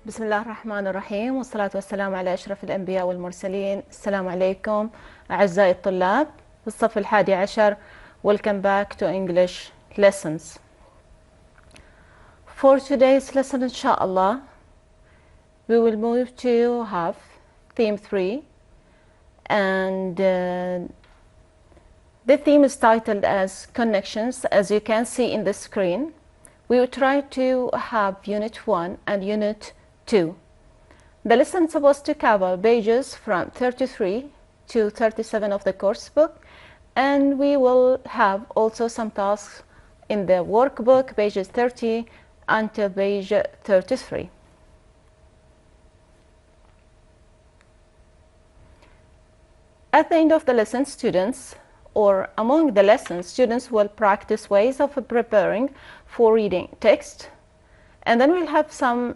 بسم الله الرحمن الرحيم، والصلاة والسلام على أشرف الأنبياء والمرسلين. السلام عليكم أعزائي الطلاب في الصف 11. Welcome back to English lessons. For today's lesson, inshallah, we will move to have theme 3, and the theme is titled as connections. As you can see in the screen, we will try to have Unit 1 and Unit 2. The lesson is supposed to cover pages from 33 to 37 of the course book, and we will have also some tasks in the workbook, pages 30 until page 33. At the end of the lesson, students, or among the lessons, students will practice ways of preparing for reading text, and then we'll have some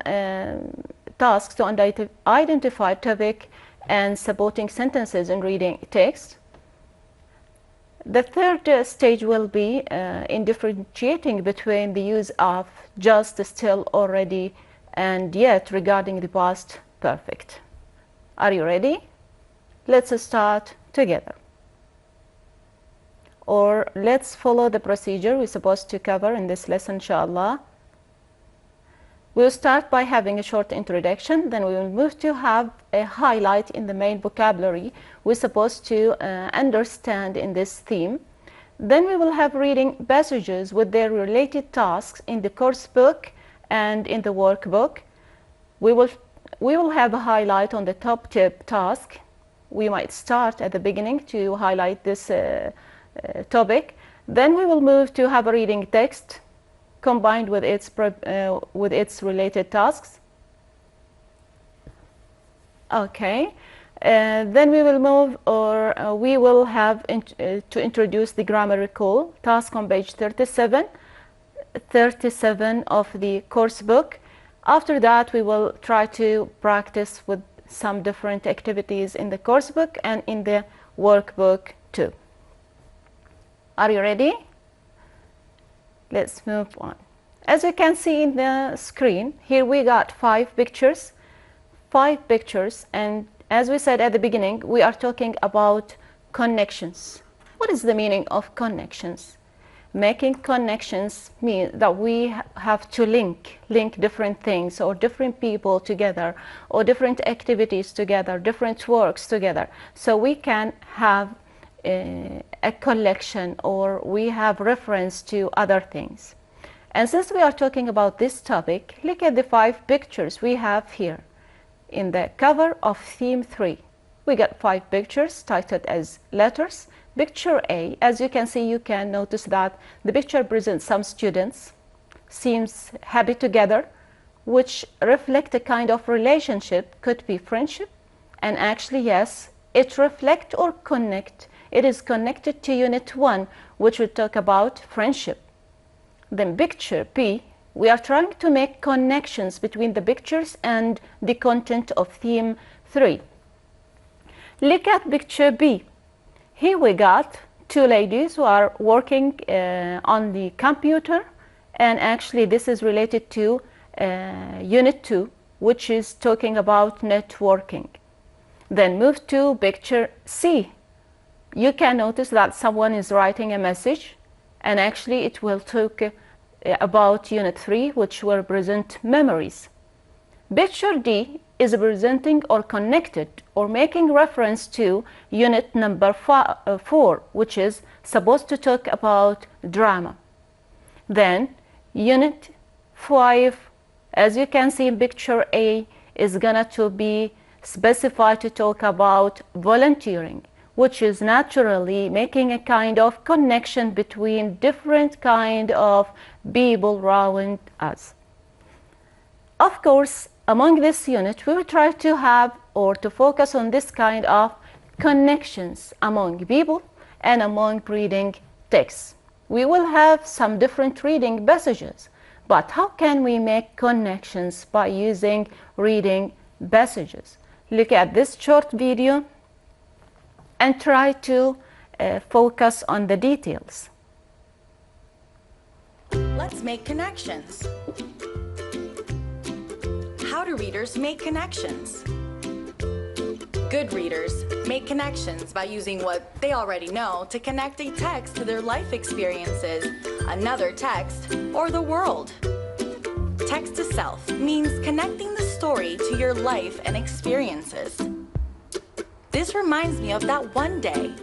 tasks to identify topic and supporting sentences in reading text. The third stage will be in differentiating between the use of just, still, already, and yet regarding the past perfect. Are you ready? Let's start together. Or let's follow the procedure we're supposed to cover in this lesson, inshallah. We'll start by having a short introduction, then we will move to have a highlight in the main vocabulary we're supposed to understand in this theme. Then we will have reading passages with their related tasks in the course book and in the workbook. We will have a highlight on the top tip task. We might start at the beginning to highlight this topic. Then we will move to have a reading text combined with its related tasks. Okay, then we will move, or we will have to introduce the grammar recall task on page 37 of the course book. After that, we will try to practice with some different activities in the course book and in the workbook too. Are you ready? Let's move on. As you can see in the screen, here we got five pictures, and as we said at the beginning, we are talking about connections. What is the meaning of connections? Making connections means that we have to link different things or different people together, or different activities together, different works together, so we can have a collection, or we have reference to other things. And since we are talking about this topic, look at the five pictures we have here in the cover of theme 3. We got five pictures titled as letters. Picture A, as you can see, you can notice that the picture presents some students, seems happy together, which reflect a kind of relationship, could be friendship, and actually yes, it reflect or connect. It is connected to Unit 1, which will talk about friendship. Then picture B, we are trying to make connections between the pictures and the content of theme 3. Look at picture B. Here we got two ladies who are working on the computer, and actually this is related to Unit 2, which is talking about networking. Then move to picture C. You can notice that someone is writing a message, and actually it will talk about Unit 3, which will present memories. Picture D is presenting or connected or making reference to Unit number 4, which is supposed to talk about drama. Then Unit 5, as you can see in picture A, is gonna to be specified to talk about volunteering, which is naturally making a kind of connection between different kind of people around us. Of course, among this unit, we will try to have or to focus on this kind of connections among people and among reading texts. We will have some different reading passages, but how can we make connections by using reading passages? Look at this short video and try to focus on the details. Let's make connections. How do readers make connections? Good readers make connections by using what they already know to connect a text to their life experiences, another text, or the world. Text to self means connecting the story to your life and experiences. This reminds me of that one day.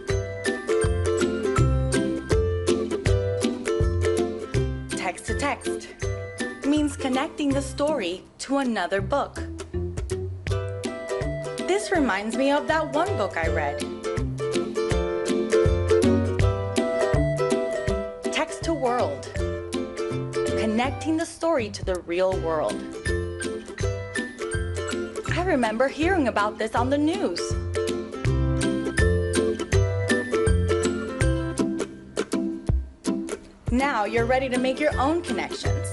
Text to text means connecting the story to another book. This reminds me of that one book I read. Text to world, connecting the story to the real world. I remember hearing about this on the news. Now you're ready to make your own connections.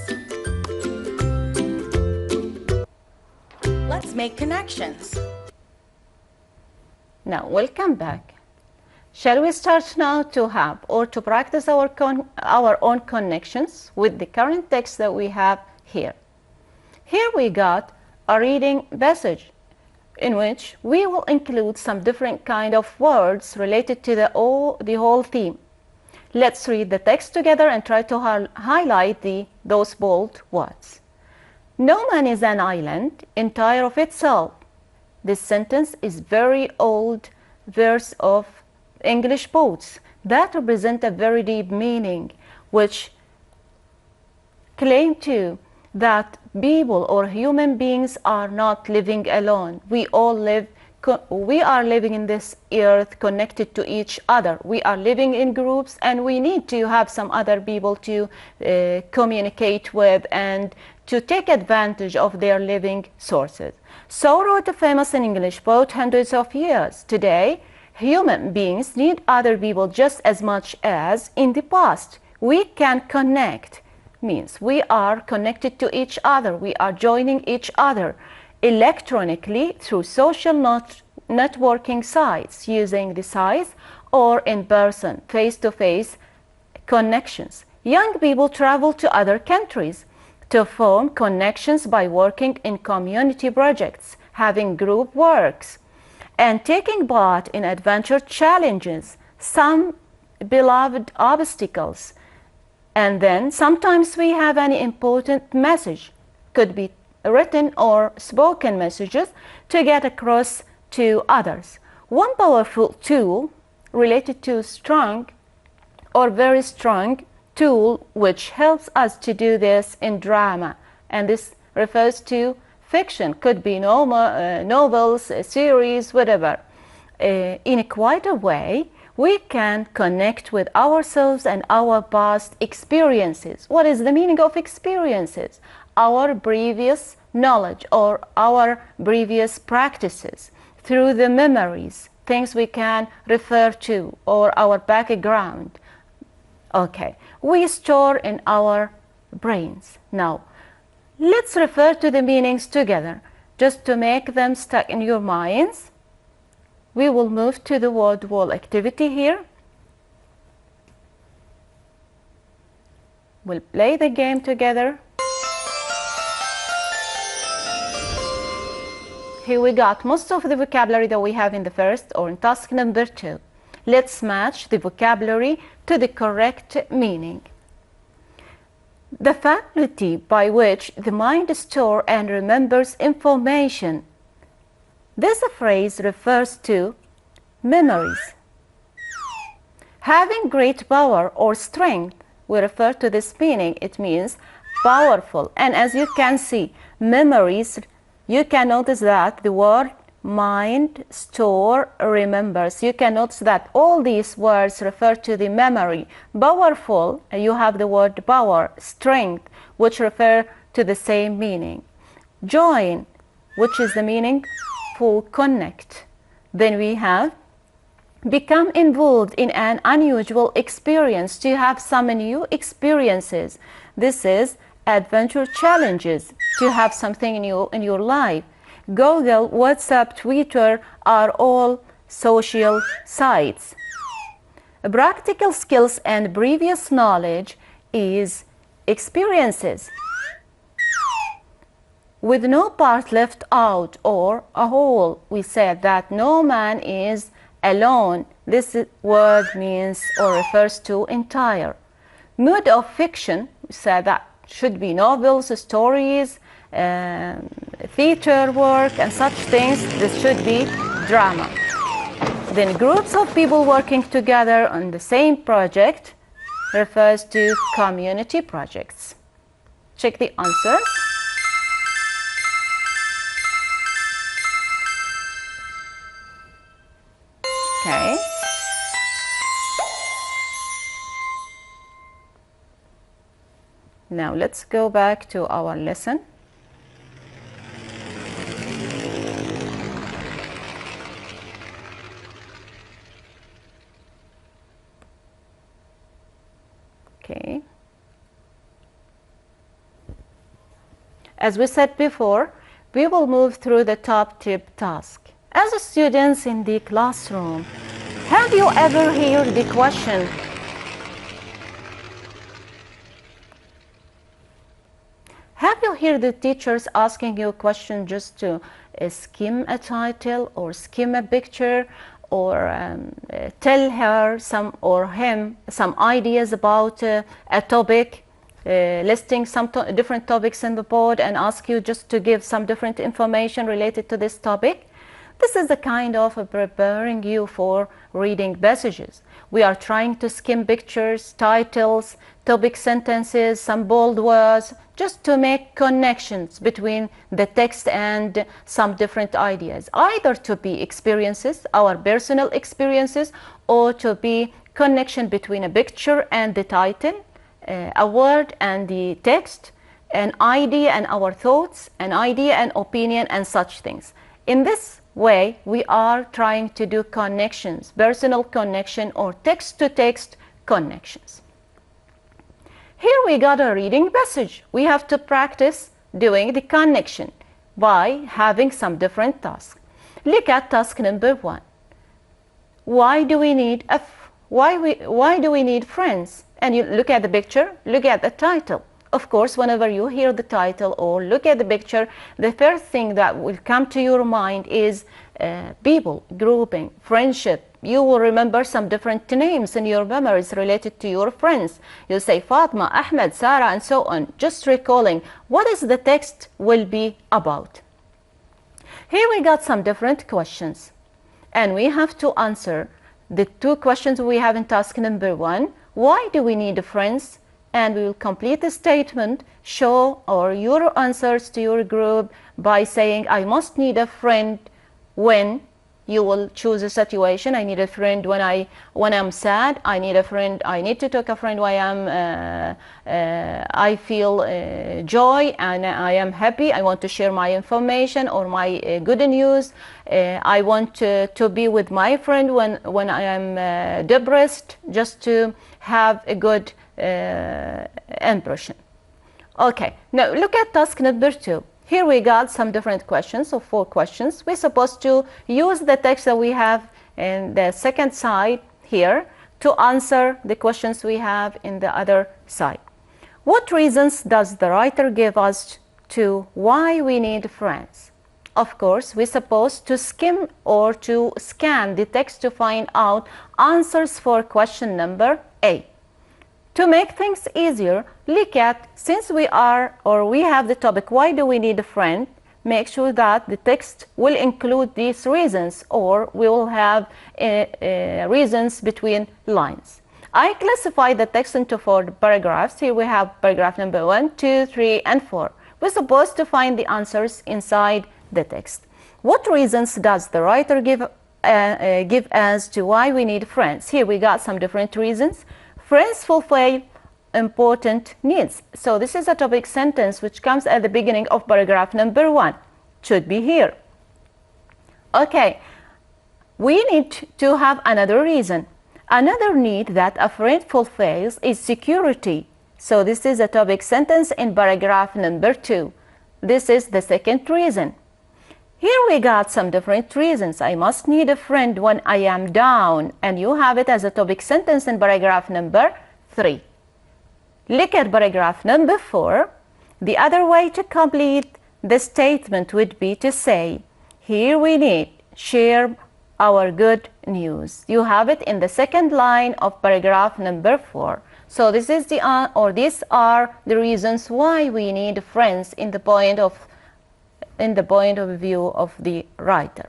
Let's make connections. Now, welcome back. Shall we start now to have or to practice our own connections with the current text that we have here? Here we got a reading passage in which we will include some different kind of words related to the whole theme. Let's read the text together and try to highlight those bold words. No man is an island entire of itself. This sentence is very old verse of English poets that represent a very deep meaning, which claim to that people or human beings are not living alone. We are living in this earth connected to each other. We are living in groups and we need to have some other people to communicate with and to take advantage of their living sources. So wrote a famous English poet hundreds of years. Today, human beings need other people just as much as in the past. We can connect, means we are connected to each other. We are joining each other electronically through social networking sites, using the sites or in person, face-to-face connections. Young people travel to other countries to form connections by working in community projects, having group works, and taking part in adventure challenges, some beloved obstacles. And then sometimes we have an important message, could be written or spoken messages to get across to others. One powerful tool related to strong or very strong tool which helps us to do this in drama, and this refers to fiction, could be novels, a series, whatever. In a quieter way, we can connect with ourselves and our past experiences. What is the meaning of experiences? Our previous knowledge or our previous practices through the memories, things we can refer to, or our background. Okay, we store in our brains. Now, let's refer to the meanings together, just to make them stuck in your minds. We will move to the word wall activity here. We'll play the game together. Here we got most of the vocabulary that we have in the first or in task number 2. Let's match the vocabulary to the correct meaning. The faculty by which the mind stores and remembers information. This phrase refers to memories. Having great power or strength, we refer to this meaning. It means powerful. And as you can see, memories, you can notice that the word mind, store, remembers. You can notice that all these words refer to the memory. Powerful, you have the word power, strength, which refer to the same meaning. Join, which is the meaning for connect. Then we have become involved in an unusual experience, to have some new experiences. This is adventure challenges, to have something new in your life. Google, WhatsApp, Twitter are all social sites. Practical skills and previous knowledge is experiences. with no part left out or a whole. We said that no man is alone. This word means or refers to entire. Mood of fiction, we said that should be novels, stories, theater work and such things. This should be drama. Then groups of people working together on the same project refers to community projects. Check the answers. Okay. Now let's go back to our lesson. Okay. As we said before, we will move through the top tip task. As students in the classroom, have you ever heard the question, have you heard the teachers asking you a question just to skim a title or skim a picture, or tell her some or him some ideas about a topic, listing some different topics in the board and ask you just to give some different information related to this topic? This is the kind of preparing you for reading passages. We are trying to skim pictures, titles, topic sentences, some bold words, just to make connections between the text and some different ideas, either to be experiences, our personal experiences, or to be connection between a picture and the title, a word and the text, an idea and our thoughts, an idea and opinion, and such things. In this way, we are trying to do connections, personal connection or text-to-text connections. Here we got a reading passage. We have to practice doing the connection by having some different tasks. Look at task number 1. Why do we need why do we need friends? And you look at the picture, look at the title. Of course, whenever you hear the title or look at the picture, the first thing that will come to your mind is people, grouping, friendship. You will remember some different names in your memories related to your friends. You say Fatma, Ahmed, Sarah, and so on. Just recalling what is the text will be about. Here we got some different questions, and we have to answer the 2 questions we have in task number 1. Why do we need friends? And we will complete the statement, show or your answers to your group by saying, I must need a friend when. You will choose a situation. I need a friend when I'm sad. I need a friend. I need to talk to a friend when I feel joy and I am happy. I want to share my information or my good news. I want to be with my friend when I am depressed, just to have a good impression. Okay, now look at task number 2. Here we got some different questions, so 4 questions. We're supposed to use the text that we have in the second side here to answer the questions we have in the other side. What reasons does the writer give us to why we need friends? Of course, we're supposed to skim or to scan the text to find out answers for question number A. To make things easier, look at, since we have the topic, why do we need a friend? Make sure that the text will include these reasons, or we will have reasons between lines. I classify the text into 4 paragraphs. Here we have paragraph number 1, 2, 3, and 4. We're supposed to find the answers inside the text. What reasons does the writer give as to why we need friends? Here we got some different reasons. Friends fulfill important needs. So this is a topic sentence which comes at the beginning of paragraph number 1. Should be here. Okay, we need to have another reason. Another need that a friend fulfills is security. So this is a topic sentence in paragraph number 2. This is the second reason. Here we got some different reasons. I must need a friend when I am down, and you have it as a topic sentence in paragraph number 3. Look at paragraph number 4. The other way to complete the statement would be to say, here we need share our good news. You have it in the second line of paragraph number 4. So this is these are the reasons why we need friends in the point of view of the writer.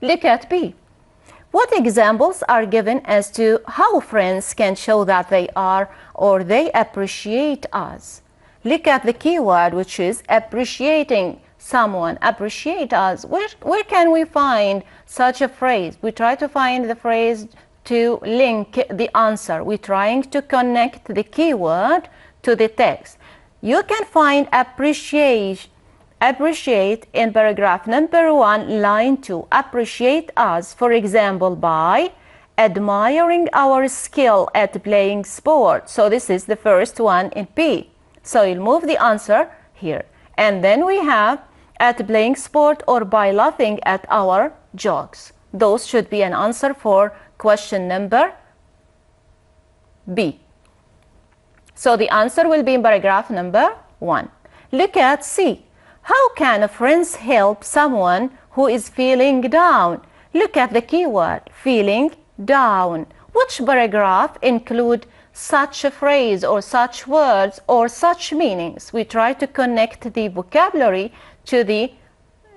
Look at B. What examples are given as to how friends can show that they are or they appreciate us? Look at the keyword, which is appreciating someone. Appreciate us. Where can we find such a phrase? We try to find the phrase to link the answer. We're trying to connect the keyword to the text. You can find appreciate in paragraph number 1, line 2. Appreciate us, for example, by admiring our skill at playing sport. So this is the first one in P. So you'll move the answer here. And then we have at playing sport or by laughing at our jokes. Those should be an answer for question number B. So the answer will be in paragraph number 1. Look at C. How can friends help someone who is feeling down? Look at the keyword, feeling down. Which paragraph include such a phrase or such words or such meanings? We try to connect the vocabulary to the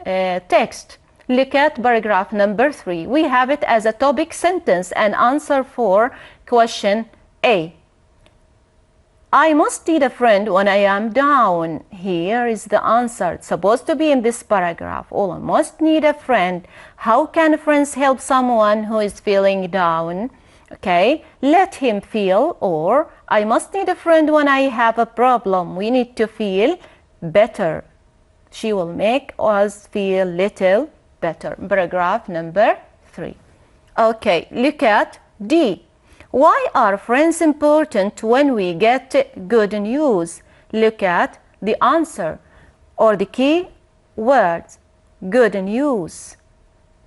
text. Look at paragraph number 3. We have it as a topic sentence, an answer for question A. I must need a friend when I am down. Here is the answer. It's supposed to be in this paragraph. Oh, I must need a friend. How can friends help someone who is feeling down? Okay, let him feel, or I must need a friend when I have a problem. We need to feel better. She will make us feel little better. Paragraph number 3. Okay, look at D. Why are friends important when we get good news? Look at the answer or the key words. Good news.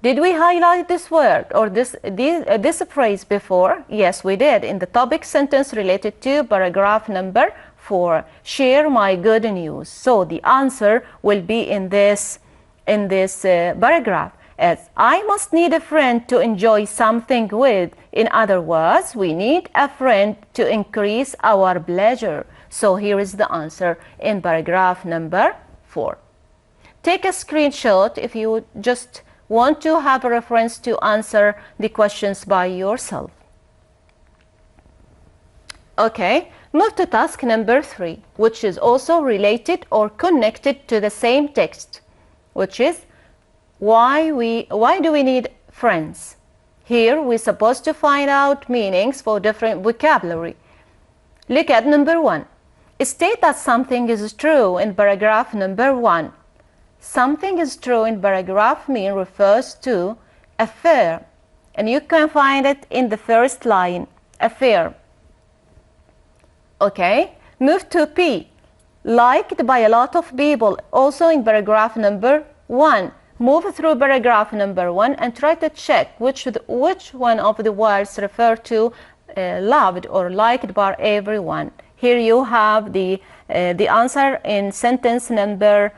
Did we highlight this word or this phrase before? Yes, we did in the topic sentence related to paragraph number 4. Share my good news. So the answer will be in this paragraph. As I must need a friend to enjoy something with. In other words, we need a friend to increase our pleasure. So here is the answer in paragraph number 4. Take a screenshot if you just want to have a reference to answer the questions by yourself. Okay, move to task number 3, which is also related or connected to the same text, which is why do we need friends? Here we're supposed to find out meanings for different vocabulary. Look at number 1. State that something is true in paragraph number 1. Something is true in paragraph refers to affair, and you can find it in the first line, affair. Okay, move to P. Liked by a lot of people, also in paragraph number 1. Move through paragraph number 1 and try to check which one of the words refer to loved or liked by everyone. Here you have the answer in sentence number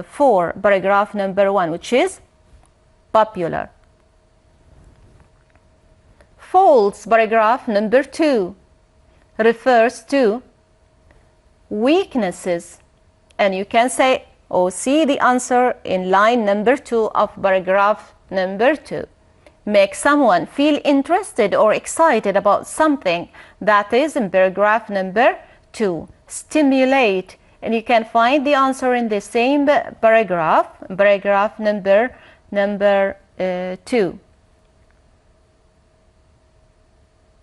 4, paragraph number 1, which is popular. False, paragraph number 2, refers to weaknesses, and you can say see the answer in line number 2 of paragraph number 2. Make someone feel interested or excited about something. That is in paragraph number 2. Stimulate, and you can find the answer in the same paragraph number 2.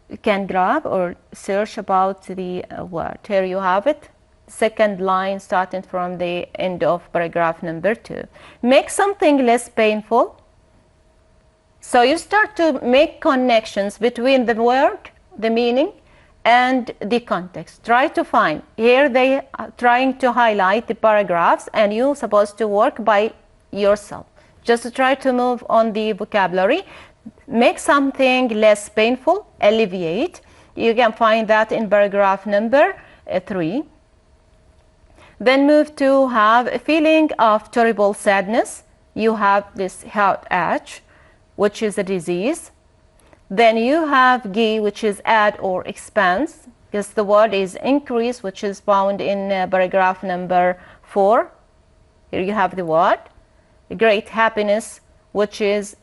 You can grab or search about the word. Here you have it. Second line starting from the end of paragraph number 2. Make something less painful. So you start to make connections between the word, the meaning, and the context. Try to find. Here they are trying to highlight the paragraphs, and you're supposed to work by yourself. Just try to move on the vocabulary. Make something less painful, alleviate. You can find that in paragraph number 3. Then move to have a feeling of terrible sadness. You have this heartache, which is a disease. Then you have gi, which is add or expanse, because the word is increase, which is found in paragraph number 4. Here you have the word. Great happiness, which is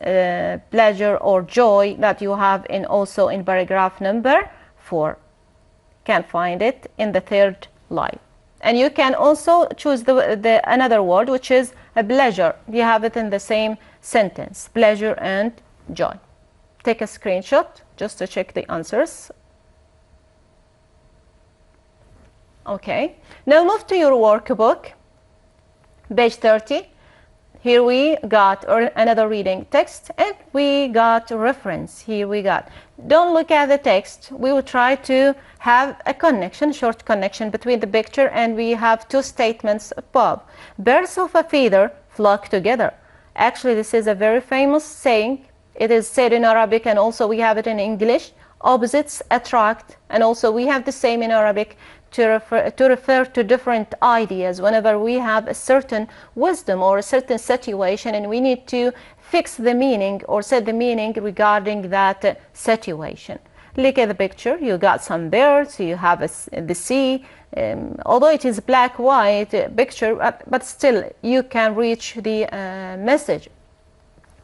pleasure or joy, that you have also in paragraph number 4. Can find it in the third line. And you can also choose another word, which is a pleasure. You have it in the same sentence, pleasure and joy. Take a screenshot just to check the answers. Okay, now move to your workbook, page 30. Here we got another reading text, and we got a reference. Here we got, don't look at the text. We will try to have a connection, short connection between the picture, and we have two statements above. Birds of a feather flock together. Actually, this is a very famous saying. It is said in Arabic, and also we have it in English. Opposites attract, and also we have the same in Arabic to refer to different ideas whenever we have a certain wisdom or a certain situation and we need to fix the meaning or set the meaning regarding that situation. Look at the picture. You got some birds, you have the sea, although it is black white picture, but still you can reach the message.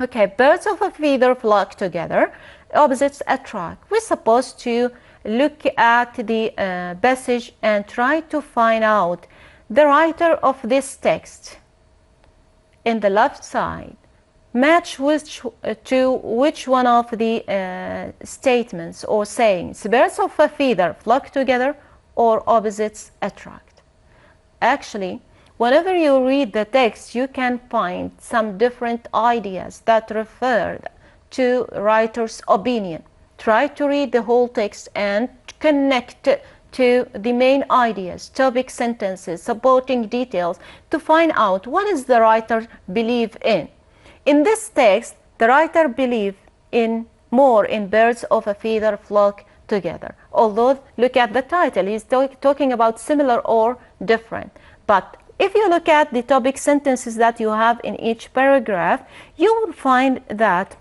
Okay, birds of a feather flock together, opposites attract. We're supposed to look at the passage and try to find out the writer of this text in the left side match to which one of the statements or sayings. Birds of a feather flock together or opposites attract. Actually, whenever you read the text, you can find some different ideas that refer to writer's opinion. Try to read the whole text and connect to the main ideas, topic sentences, supporting details to find out what is the writer believe in. In this text, the writer believe in more in birds of a feather flock together. Although, look at the title, he's talking about similar or different. But if you look at the topic sentences that you have in each paragraph, you will find that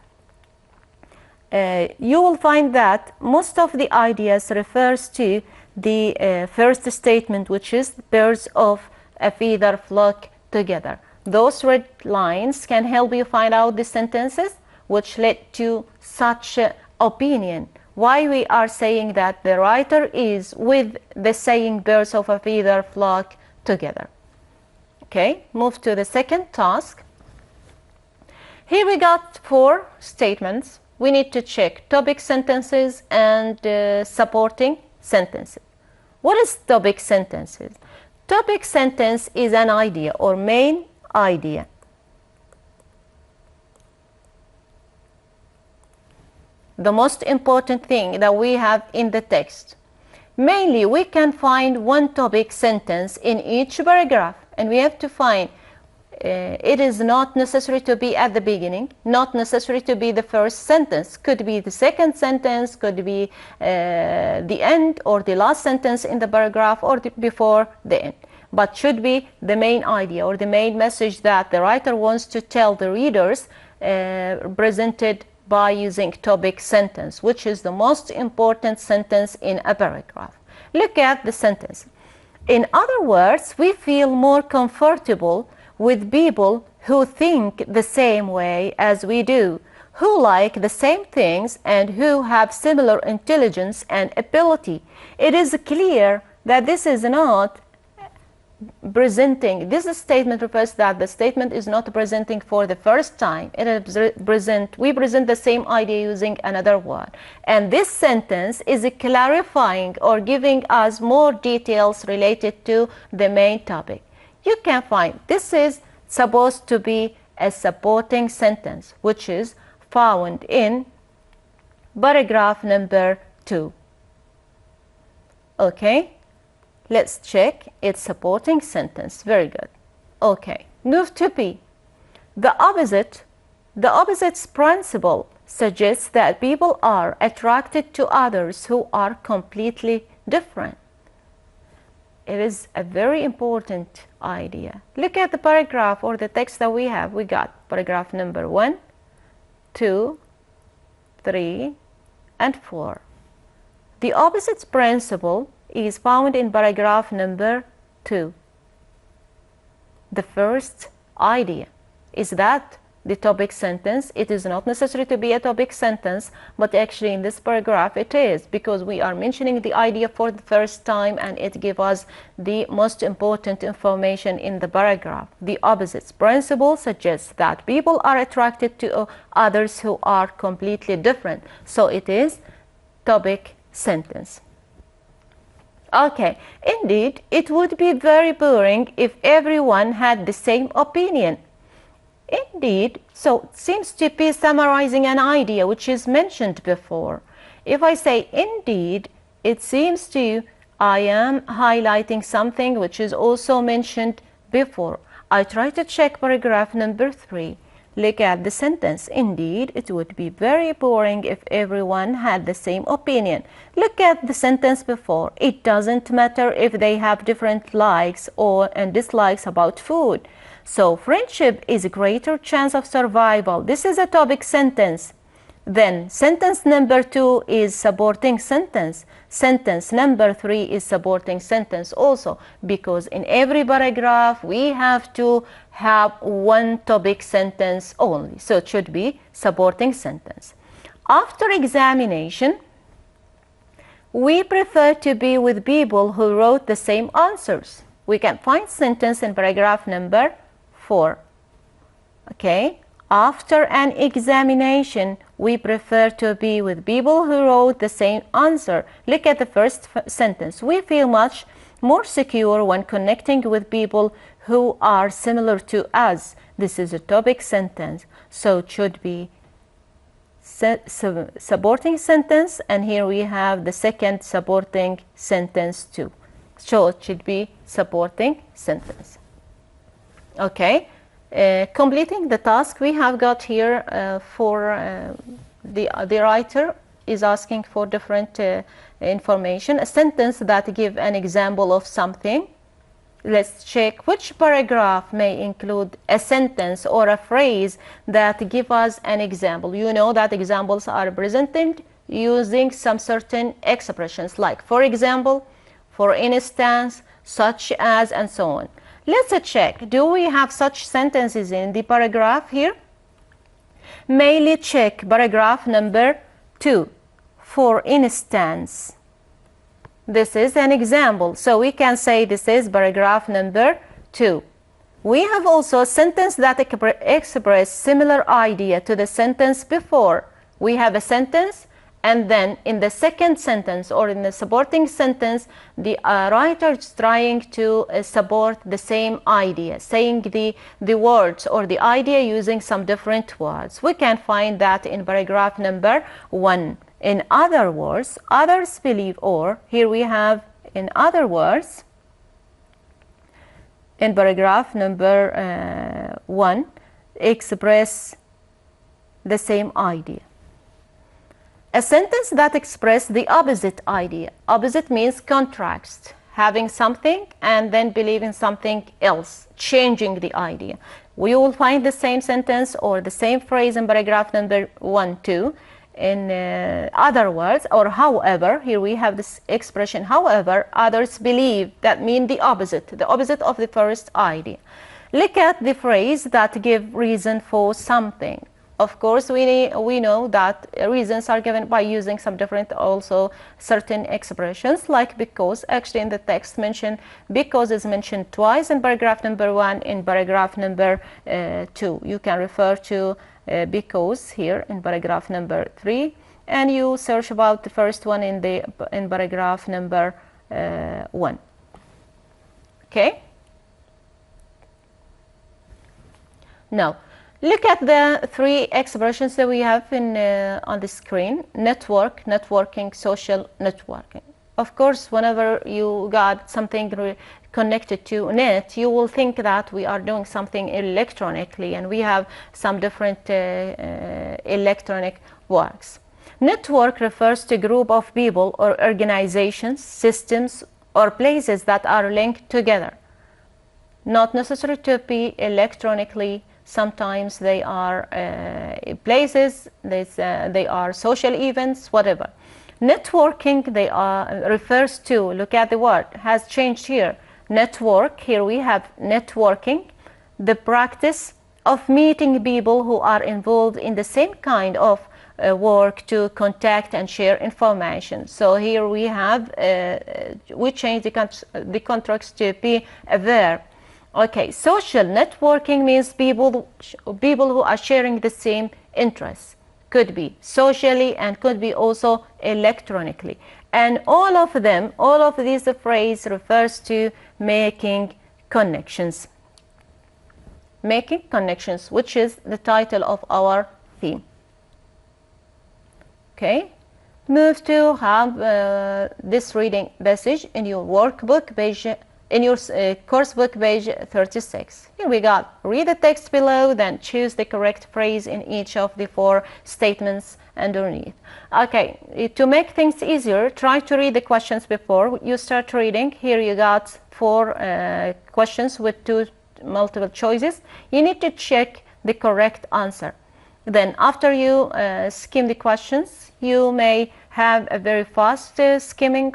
most of the ideas refers to the first statement, which is birds of a feather flock together. Those red lines can help you find out the sentences which led to such opinion. Why we are saying that the writer is with the saying birds of a feather flock together. Okay, move to the second task. Here we got 4 statements. We need to check topic sentences and supporting sentences. What is topic sentences? Topic sentence is an idea or main idea. The most important thing that we have in the text. Mainly, we can find one topic sentence in each paragraph, and we have to find it is not necessary to be at the beginning, not necessary to be the first sentence, could be the second sentence, could be the end or the last sentence in the paragraph or before the end, but should be the main idea or the main message that the writer wants to tell the readers, presented by using topic sentence, which is the most important sentence in a paragraph. Look at the sentence. In other words, we feel more comfortable with people who think the same way as we do, who like the same things and who have similar intelligence and ability. It is clear that this is not presenting, this statement refers that the statement is not presenting for the first time. It is we present the same idea using another word. And this sentence is clarifying or giving us more details related to the main topic. You can find this is supposed to be a supporting sentence, which is found in paragraph number 2. Okay, let's check its supporting sentence. Very good. Okay, move to B. The opposites principle suggests that people are attracted to others who are completely different. It is a very important idea. Look at the paragraph or the text that we have. We got paragraph number 1, 2, 3, and 4. The opposites principle is found in paragraph number 2. The first idea is that the topic sentence. It is not necessary to be a topic sentence, but actually in this paragraph it is, because we are mentioning the idea for the first time and it gives us the most important information in the paragraph. The opposites principle suggests that people are attracted to others who are completely different. So it is topic sentence. Okay, indeed, it would be very boring if everyone had the same opinion. Indeed, so it seems to be summarizing an idea which is mentioned before. If I say indeed, it seems to I am highlighting something which is also mentioned before. I try to check paragraph number 3. Look at the sentence. Indeed, it would be very boring if everyone had the same opinion. Look at the sentence before. It doesn't matter if they have different likes and dislikes about food. So friendship is a greater chance of survival. This is a topic sentence. Then sentence number 2 is supporting sentence. Sentence number 3 is supporting sentence also, because in every paragraph we have to have one topic sentence only. So it should be supporting sentence. After examination, we prefer to be with people who wrote the same answers. We can find sentence in paragraph number 4. Okay, after an examination, we prefer to be with people who wrote the same answer. Look at the first sentence. We feel much more secure when connecting with people who are similar to us. This is a topic sentence, so it should be supporting sentence, and here we have the second supporting sentence too. So it should be supporting sentence. Okay, completing the task we have got here for the writer is asking for different information. A sentence that give an example of something. Let's check which paragraph may include a sentence or a phrase that give us an example. You know that examples are presented using some certain expressions like for example, for instance, such as, and so on. Let's check. Do we have such sentences in the paragraph here? Mainly check paragraph number 2. For instance. This is an example. So we can say this is paragraph number 2. We have also a sentence that expresses similar idea to the sentence before. We have a sentence, and then in the second sentence or in the supporting sentence, the writer is trying to support the same idea, saying the words or the idea using some different words. We can find that in paragraph number 1. In other words, others believe, or here we have in other words, in paragraph number 1, express the same idea. A sentence that expresses the opposite idea. Opposite means contrast, having something and then believing something else, changing the idea. We will find the same sentence or the same phrase in paragraph number 1, 2. In other words, or however, here we have this expression, however, others believe, that means the opposite of the first idea. Look at the phrase that give reason for something. Of course, we know that reasons are given by using some different also certain expressions like because. Actually in the text mentioned because is mentioned twice in paragraph number 1, in paragraph number 2. You can refer to because here in paragraph number 3, and you search about the first one in paragraph number 1. Okay. Now look at the 3 expressions that we have on the screen. Network, networking, social networking. Of course, whenever you got something connected to net, you will think that we are doing something electronically, and we have some different electronic works. Network refers to a group of people or organizations, systems, or places that are linked together. Not necessary to be electronically. Sometimes they are places, they are social events, whatever. Networking, refers to, look at the word, has changed here. Network, here we have networking, the practice of meeting people who are involved in the same kind of work to contact and share information. So here we have, we change the contracts to be a verb. Okay, social networking means people who are sharing the same interests. Could be socially and could be also electronically. And all of these phrases refers to making connections. Making connections, which is the title of our theme. Okay, move to have this reading passage in your workbook page, in your course book page 36. Here we got, read the text below, then choose the correct phrase in each of the 4 statements underneath. Okay, to make things easier, try to read the questions before you start reading. Here you got 4 questions with 2 multiple choices. You need to check the correct answer. Then after you skim the questions, you may have a very fast skimming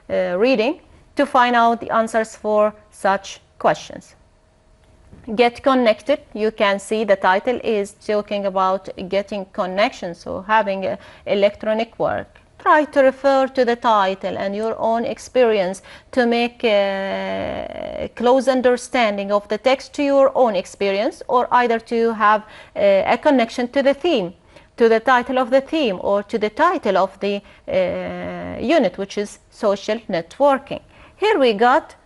reading to find out the answers for such questions. Get connected. You can see the title is talking about getting connections, so having electronic work. Try to refer to the title and your own experience to make a close understanding of the text to your own experience, or either to have a connection to the theme, to the title of the theme, or to the title of the unit, which is social networking. Here we got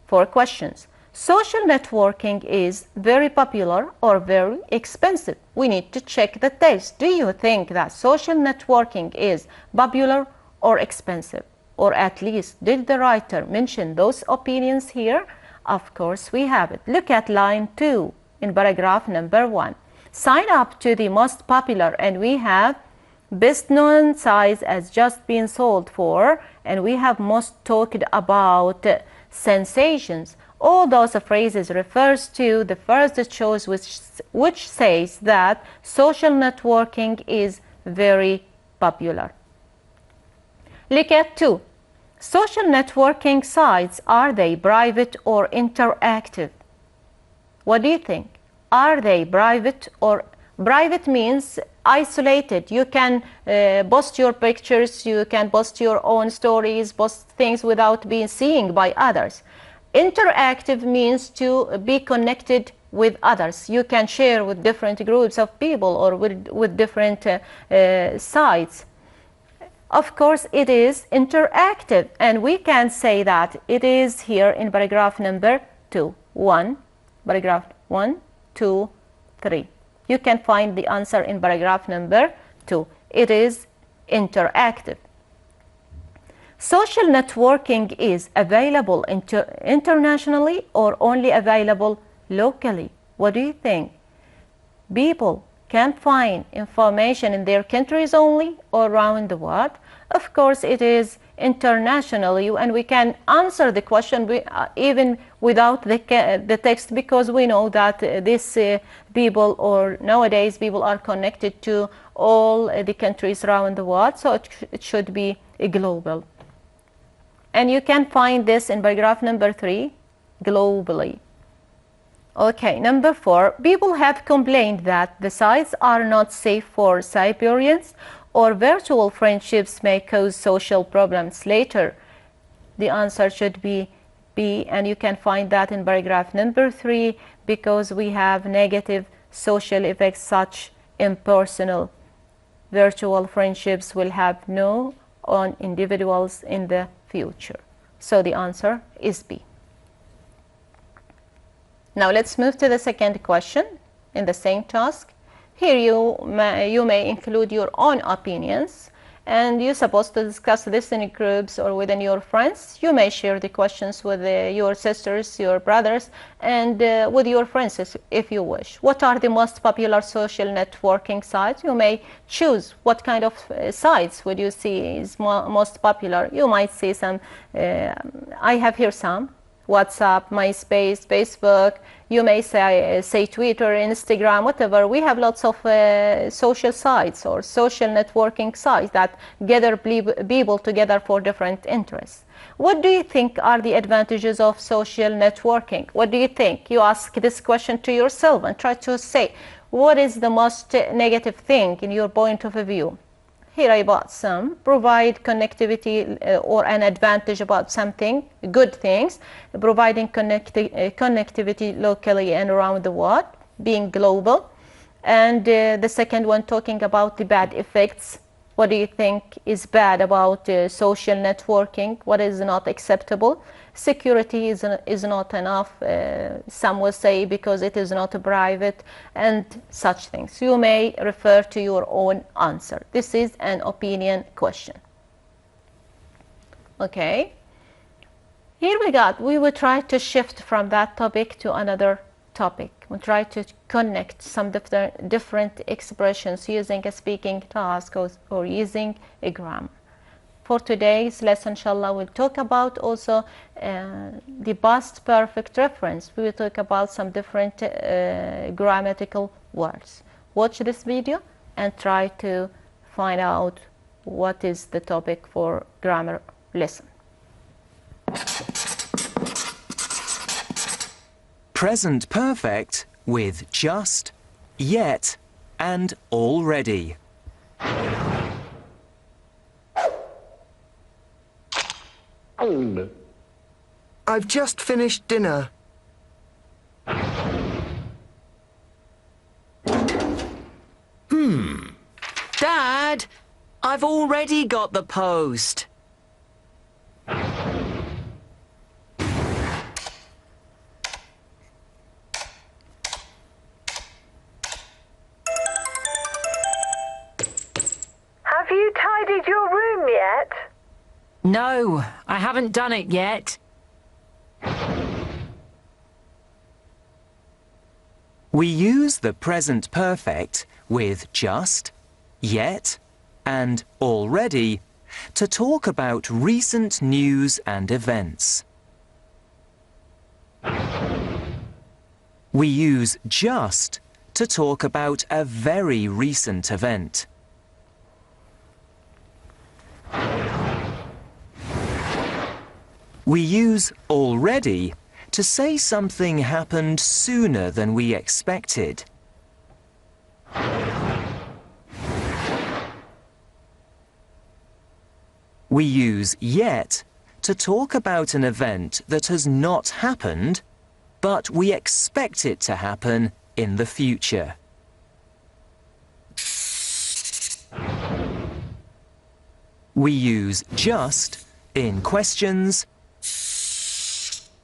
4 questions. Social networking is very popular or very expensive. We need to check the text. Do you think that social networking is popular or expensive? Or at least, did the writer mention those opinions here? Of course we have it. Look at line 2 in paragraph number 1. Sign up to the most popular, and we have best known size as just been sold for, and we have most talked about sensations. All those phrases refers to the first choice, which says that social networking is very popular. Look at 2. Social networking sites, are they private or interactive? What do you think? Are they private or private means isolated? You can post your pictures, you can post your own stories, post things without being seen by others. Interactive means to be connected with others. You can share with different groups of people or with different sites. Of course, it is interactive, and we can say that it is here in paragraph number 2. Paragraph 1, 2, 3. You can find the answer in paragraph number 2. It is interactive. Social networking is available internationally or only available locally? What do you think? People can find information in their countries only or around the world? Of course, it is internationally, and we can answer the question even without the text, because we know that this people, or nowadays people, are connected to all the countries around the world, so it should be global. And you can find this in paragraph number 3, globally. Okay, number 4, people have complained that the sites are not safe for Siberians, or virtual friendships may cause social problems later. The answer should be B, and you can find that in paragraph number 3, because we have negative social effects such impersonal. Virtual friendships will have no on individuals in the future. So the answer is B. Now let's move to the second question in the same task. Here you may include your own opinions, and you're supposed to discuss this in groups or within your friends. You may share the questions with your sisters, your brothers, and with your friends if you wish. What are the most popular social networking sites? You may choose what kind of sites would you see is most popular. You might see some, I have here some. WhatsApp, MySpace, Facebook, you may say Twitter, Instagram, whatever. We have lots of social sites or social networking sites that gather people together for different interests. What do you think are the advantages of social networking? What do you think? You ask this question to yourself and try to say, what is the most negative thing in your point of view? Here I bought some. Provide connectivity or an advantage about something, good things, providing connectivity locally and around the world, being global. And the second one, talking about the bad effects. What do you think is bad about social networking? What is not acceptable? Security is not enough, some will say, because it is not private, and such things. You may refer to your own answer. This is an opinion question. Okay. Here we will try to shift from that topic to another topic. We'll try to connect some different expressions using a speaking task or using a grammar. For today's lesson, inshallah, we'll talk about also the past perfect reference. We will talk about some different grammatical words. Watch this video and try to find out what is the topic for grammar lesson. Present perfect with just, yet, and already. I've just finished dinner. Dad, I've already got the post. Have you tidied your room yet? No, I haven't done it yet. We use the present perfect with just, yet, and already to talk about recent news and events. We use just to talk about a very recent event. We use already to say something happened sooner than we expected. We use yet to talk about an event that has not happened, but we expect it to happen in the future. We use just in questions.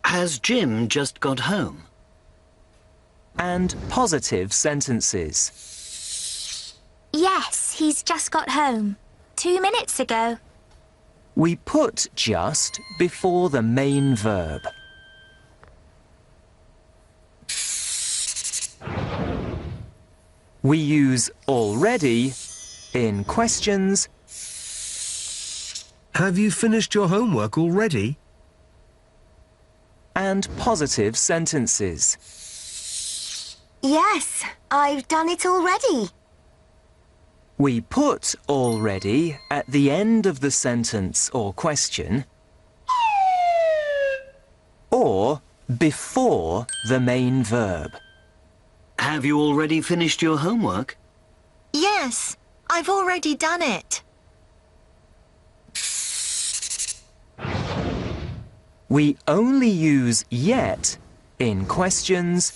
Has Jim just got home? And positive sentences. Yes, he's just got home. 2 minutes ago. We put just before the main verb. We use already in questions. Have you finished your homework already? And positive sentences. Yes, I've done it already. We put already at the end of the sentence or question, or before the main verb. Have you already finished your homework? Yes, I've already done it. We only use yet in questions.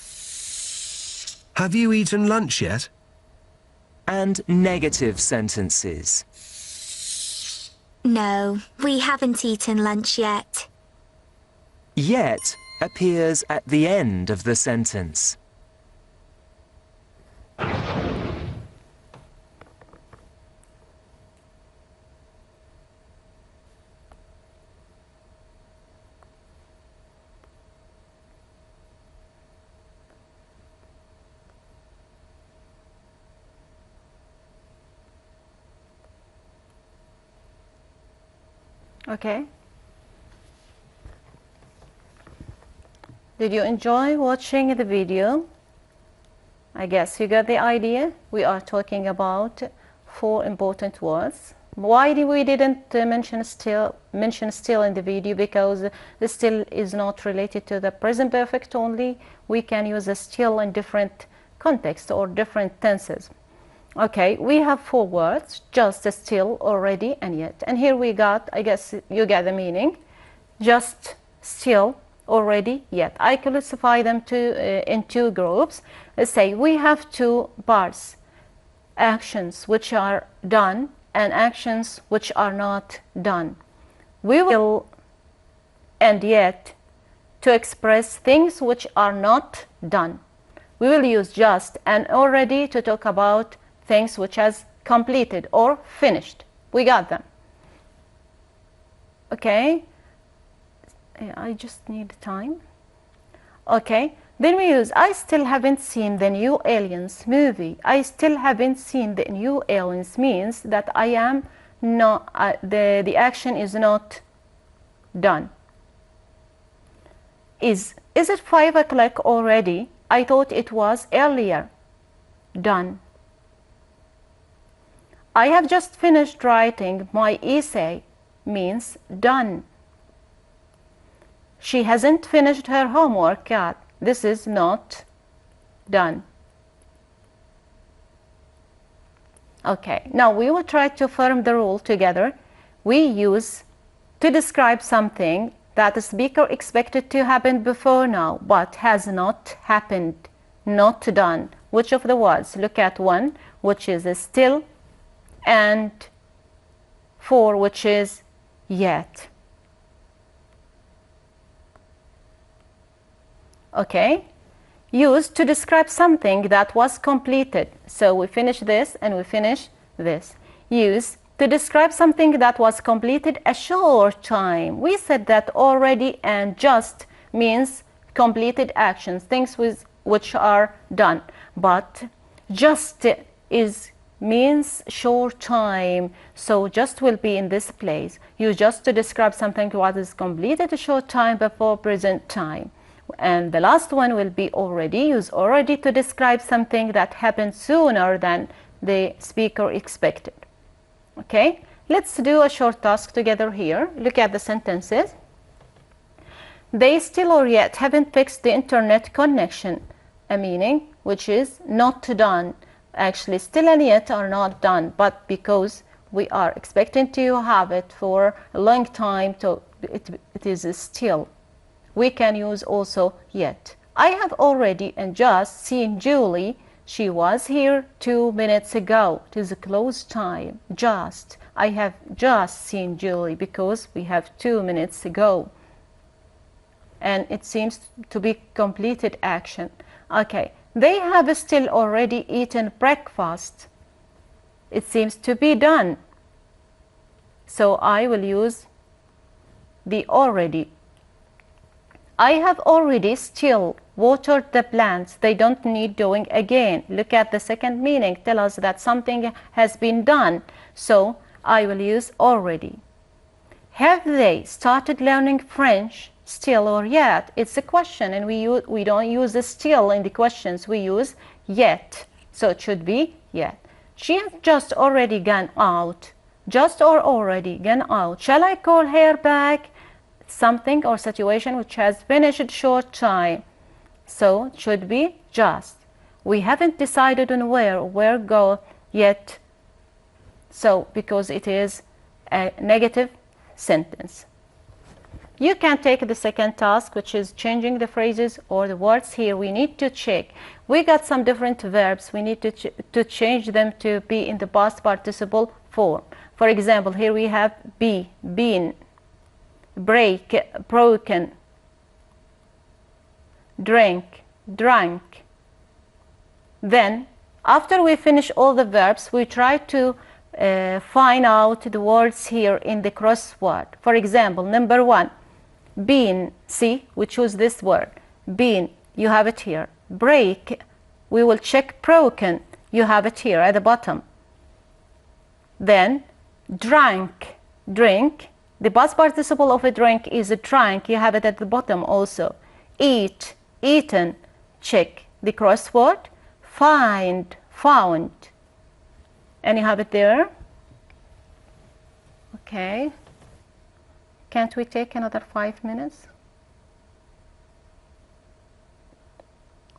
Have you eaten lunch yet? And negative sentences. No, we haven't eaten lunch yet. Yet appears at the end of the sentence. Okay. Did you enjoy watching the video? I guess you got the idea. We are talking about 4 important words. Why we didn't mention still in the video? Because the still is not related to the present perfect only. We can use a still in different contexts or different tenses. Okay, we have 4 words: just, still, already, and yet. And here we got, I guess you get the meaning: just, still, already, yet. I classify them in 2 groups. Let's say we have 2 parts: actions which are done and actions which are not done. We will and yet to express things which are not done. We will use just and already to talk about things which has completed or finished. We got them. Okay, I just need time. Okay, then we use I still haven't seen the new Aliens movie. I still haven't seen the new Aliens means that I am not, the action is not done. Is it 5 o'clock already? I thought it was earlier. Done. I have just finished writing my essay means done. She hasn't finished her homework yet. This is not done. Okay, now we will try to form the rule together. We use to describe something that the speaker expected to happen before now, but has not happened, not done. Which of the words? Look at 1, which is still, and 4, which is yet. Okay, used to describe something that was completed. So we finish this and we finish this. Use to describe something that was completed a short time. We said that already and just means completed actions, things which are done. But just means short time. So just will be in this place. Use just to describe something what is completed a short time before present time. And the last one will be already. Use already to describe something that happened sooner than the speaker expected. Okay, let's do a short task together here. Look at the sentences. They still or yet haven't fixed the internet connection. A meaning which is not done. Actually, still and yet are not done, but because we are expecting to have it for a long time, so it is still. We can use also yet. I have already and just seen Julie. She was here 2 minutes ago. It is a close time. Just. I have just seen Julie because we have 2 minutes ago. And it seems to be completed action. Okay. They have still already eaten breakfast. It seems to be done. So I will use the already. I have already still watered the plants. They don't need doing again. Look at the second meaning. Tell us that something has been done. So I will use already. Have they started learning French? Still or yet? It's a question, and we don't use the still in the questions. We use yet. So it should be yet. She has just already gone out. Just or already gone out. Shall I call her back? Something or situation which has finished short time. So it should be just. We haven't decided on where go yet. So because it is a negative sentence. You can take the second task, which is changing the phrases or the words. Here we need to check. We got some different verbs. We need to change them to be in the past participle form. For example, here we have be, been, break, broken, drink, drank. Then, after we finish all the verbs, we try to find out the words here in the crossword. For example, number 1, been. See, we choose this word. Been, you have it here. Break, we will check broken. You have it here at the bottom. Then, drank, drink, The past participle of a drink is a drank. You have it at the bottom also. Eat, eaten. Check. The crossword, find, found. And you have it there. Okay. Can't we take another 5 minutes?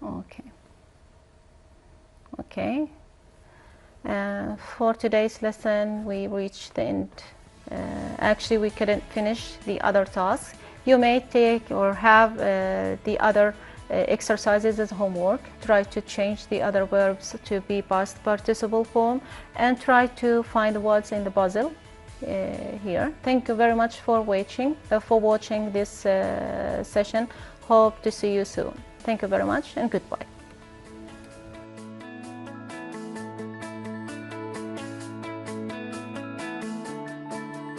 Okay. Okay. For today's lesson, we reached the end. Actually, we couldn't finish the other tasks. You may take or have the other exercises as homework. Try to change the other verbs to be past participle form and try to find the words in the puzzle here. Thank you very much for watching this session. Hope to see you soon. Thank you very much and goodbye.